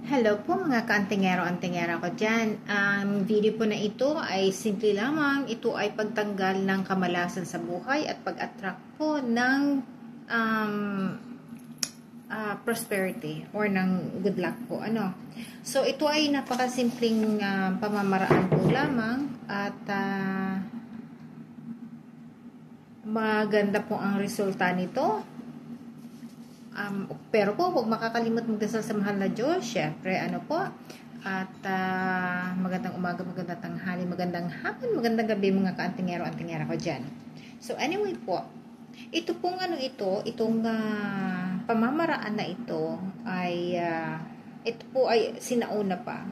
Hello po mga kaantingero-antingera ko dyan. Ang video po na ito ay simple lamang. Ito ay pagtanggal ng kamalasan sa buhay at pag-attract po ng prosperity or ng good luck po. So ito ay napakasimpleng pamamaraan po lamang at maganda po ang resulta nito. Pero po, huwag makakalimot magdasal sa mahal na Diyos. Syempre, at magandang umaga, magandang tanghali, magandang hapon, magandang gabi mga kaantingero-antingera ko dyan. So, anyway po, itong pamamaraan na ito ay, ito po ay sinauna pa.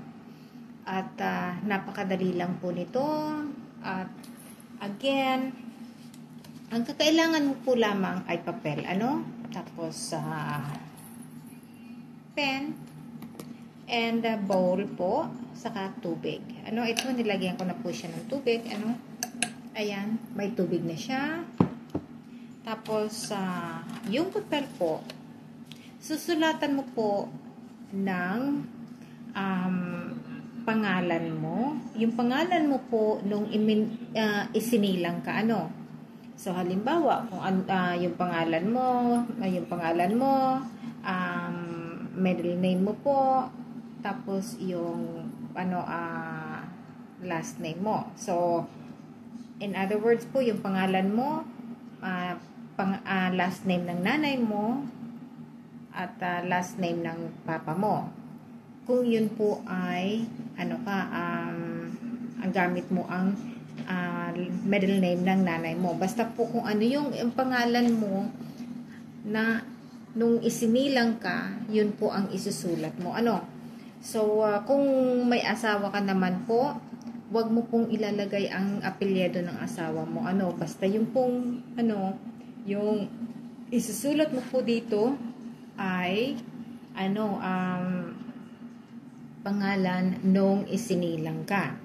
At napakadali lang po nito. At again, ang kakailangan mo po lamang ay papel, tapos pen and bowl po, saka tubig. Ito nilagyan ko na po siya ng tubig, ayan, may tubig na siya. Tapos yung papel po, susulatan mo po ng pangalan mo. Yung pangalan mo po nung isinilang ka, So, halimbawa, kung yung pangalan mo, middle name mo po, tapos yung, last name mo. So, in other words po, yung pangalan mo, last name ng nanay mo, at last name ng papa mo. Kung yun po ay, ang gamit mo ang middle name ng nanay mo. Basta po kung ano yung pangalan mo na nung isinilang ka, yun po ang isusulat mo. So, kung may asawa ka naman po, wag mo pong ilalagay ang apelyido ng asawa mo. Basta yung pong, yung isusulat mo po dito ay, pangalan nung isinilang ka.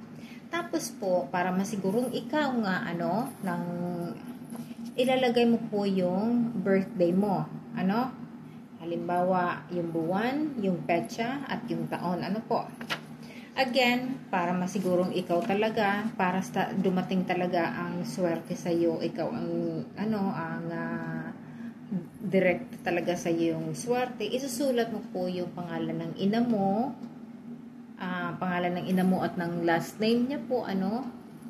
Tapos po, para masigurong ikaw nga, ilalagay mo po yung birthday mo. Halimbawa, yung buwan, yung petsa, at yung taon. Again, para masigurong ikaw talaga, para dumating talaga ang swerte sa iyo, ikaw ang, direct talaga sa iyo yung swerte, isusulat mo po yung pangalan ng ina mo, pangalan ng ina mo at ng last name niya po,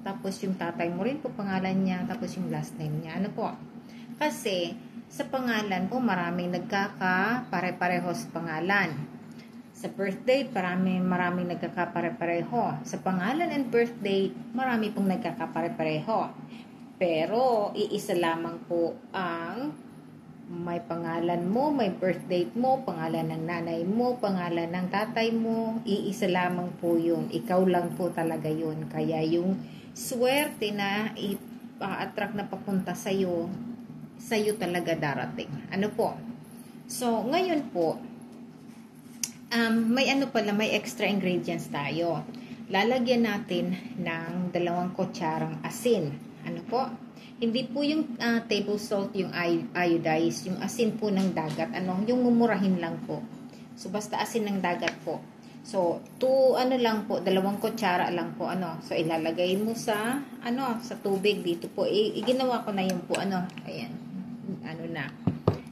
tapos yung tatay mo rin po pangalan niya, tapos yung last name niya, kasi sa pangalan po maraming nagkaka-pare-pareho sa pangalan. Sa birthday, maraming nagkaka-pare-pareho. Sa pangalan and birthday, marami pong nagkaka-pare-pareho. Pero iisa lamang po ang may pangalan mo, may birth date mo, pangalan ng nanay mo, pangalan ng tatay mo, iisa lamang po yun. Ikaw lang po talaga yun. Kaya yung swerte na i-attract na papunta sa'yo talaga darating. So, ngayon po, may extra ingredients tayo. Lalagyan natin ng 2 kutsarang asin. Hindi po yung table salt, yung iodized, yung asin po ng dagat, yung mumurahin lang po. So, basta asin ng dagat po. So, 2 kutsara lang po, So, ilalagay mo sa tubig dito po. Iginawa ko na yung po, ayan, na.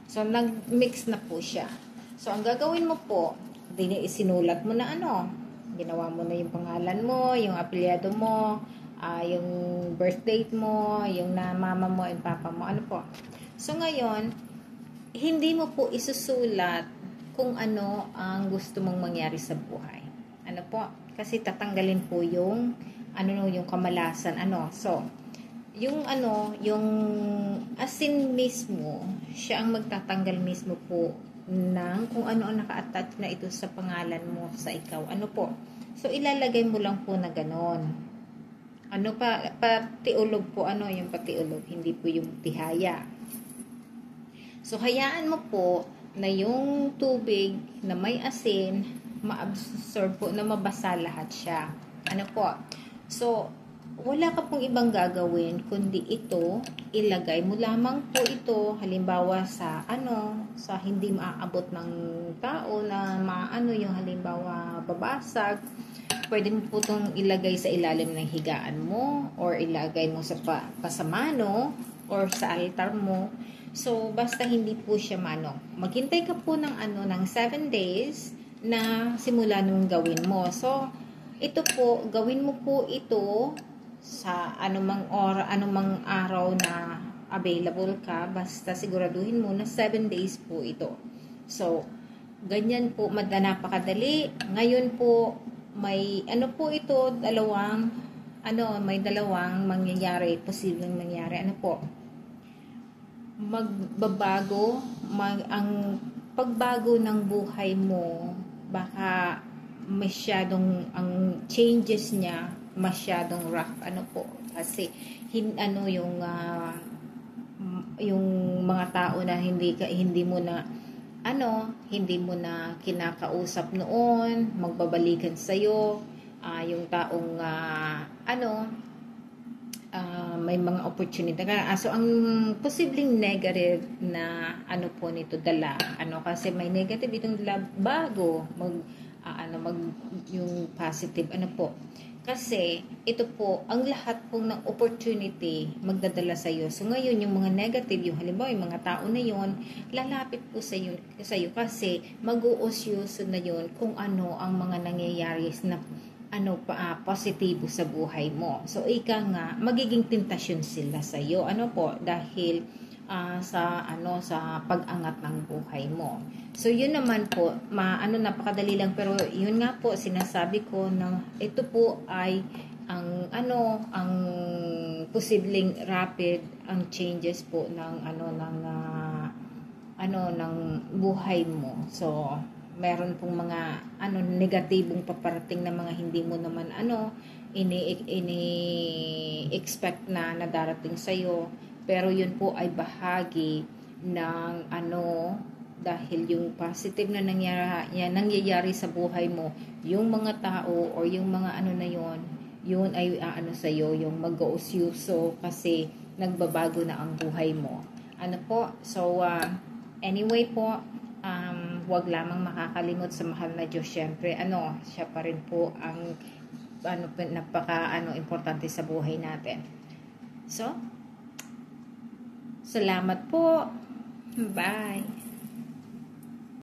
So, nag-mix na po siya. So, ang gagawin mo po, isinulat mo na ginawa mo na yung pangalan mo, yung apelyido mo, yung birth date mo, yung na mama mo and papa mo, So, ngayon, hindi mo po isusulat kung ano ang gusto mong mangyari sa buhay. Kasi tatanggalin po yung, yung kamalasan, So, yung asin mismo, siya ang magtatanggal mismo po ng kung ano ang naka-attach na ito sa pangalan mo, sa ikaw, So, ilalagay mo lang po na ganon. Patiulog po, yung patiulog, hindi po yung tihaya. So, hayaan mo po na yung tubig na may asin, ma-absorb po, na mabasa lahat siya. So, wala ka pong ibang gagawin kundi ito, ilagay mo lamang po ito halimbawa sa sa hindi maaabot ng tao na maano yung halimbawa babasag. Pwede mo po itong ilagay sa ilalim ng higaan mo or ilagay mo sa pasamano or sa altar mo. So basta hindi po siya maghintay ka po ng ng 7 days na simula nung gawin mo. So ito po, gawin mo po ito sa anumang araw na available ka, basta siguraduhin mo na 7 days po ito. So, ganyan po, napakadali. Ngayon po, may po ito, may dalawang mangyayari, posibleng mangyari. Magbabago, ang pagbago ng buhay mo, baka masyadong, ang changes niya, masyadong rough kasi yung mga tao na hindi mo na kinakausap noon, magbabalikan sa iyo, yung taong may mga opportunity so ang posibleng negative na po nito dala kasi may negative itong dala bago yung positive kasi ito po ang lahat po ng opportunity magdadala sa iyo. So ngayon yung mga negative, yung halimbawa yung mga tao na yon lalapit po sa iyo kasi mag-uusyoso na yon kung ano ang mga nangyayari na positibo sa buhay mo. So ika nga magiging tentasyon sila sa iyo dahil sa pag-angat ng buhay mo. So yun naman po, napakadali lang, pero yun nga po sinasabi ko na ito po ay ang posibleng rapid ang changes po ng ng buhay mo. So meron pong mga negatibong paparating na mga hindi mo naman ini-expect na darating sa iyo. Pero yun po ay bahagi ng dahil yung positive na nangyayari sa buhay mo, yung mga tao or yung mga yun ay sa iyo, yung mag-uusyoso kasi nagbabago na ang buhay mo. So anyway po, wag lamang makakalimot sa mahal na Diyos. Syempre siya pa rin po ang napaka importante sa buhay natin. So salamat po. Bye.